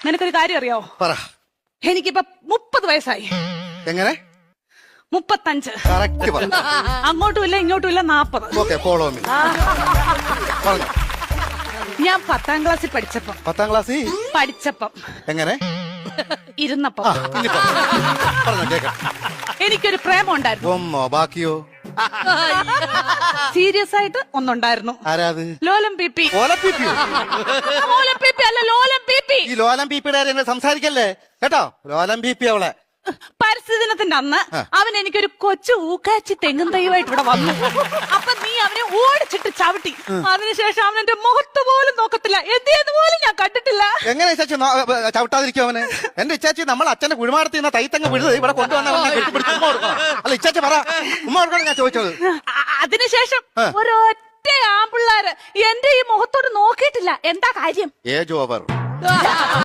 നിനക്കൊരു കാര്യം അറിയോ? പറ. എനിക്കിപ്പോ 30 വയസ്സായി. എങ്ങനെ? 35. കറക്റ്റ് പറ. അങ്ങോട്ടും ഇല്ല ഇങ്ങോട്ടും ഇല്ല 40. Okay, follow me. പറഞ്ഞു. ഞാൻ 10ാം ക്ലാസ്സിൽ പഠിച്ചപ്പം 10ാം ക്ലാസ്സിൽ എങ്ങനെ ഇരുന്നപ്പം ഇനി പറഞ്ഞോ കേക്കാം. എനിക്കൊരു പ്രേമം ഉണ്ടായിരുന്നു. ഒന്നോ ബാക്കിയോ? സീരിയസ് ആയിട്ട് ഒന്നുണ്ടായിരുന്നു. ആരാത്? ലോലം പിപി. ലോലം പിപിയോ? ലോലം പിപി അല്ല, ലോലം പിപി. ഈ ലോലം പിപിയുടെ കാര്യം സംസാരിക്കല്ലേ കേട്ടോ. ലോലം പിപി അവളെ പരിസ്ഥിതി ദിനത്തിന്റെ അന്ന് അവൻ എനിക്കൊരു കൊച്ചു ഊക്കാച്ചി തെങ്ങും തൈവായിട്ട് ഇവിടെ വന്നു. അപ്പൊ നീ അവനെ ഓടിച്ചിട്ട് ചവിട്ടി. അതിനുശേഷം അവൻ എന്റെ മുഖത്ത് പോലും നോക്കത്തില്ല. എന്ത് പോലും ഞാൻ കണ്ടിട്ടില്ല. എങ്ങനെ ഇച്ചാച്ചി ചവിട്ടാതിരിക്കും അവന്? എന്റെ ഇച്ചാച്ചി നമ്മൾ അച്ഛന്റെ കുഴിമാടത്തിൽ നിന്ന് തൈത്തങ്ങ് വിഴുത് ഇവിടെ കൊണ്ടുവന്ന അല്ല ഇച്ചാച്ചി പറ, ഉമ്മ കൊടുക്കണം ഞാൻ ചോദിച്ചത്. അതിനുശേഷം ഒരൊറ്റ ആമ്പിള്ളാര് എന്റെ ഈ മുഖത്തോട് നോക്കിയിട്ടില്ല. എന്താ കാര്യം? Age over.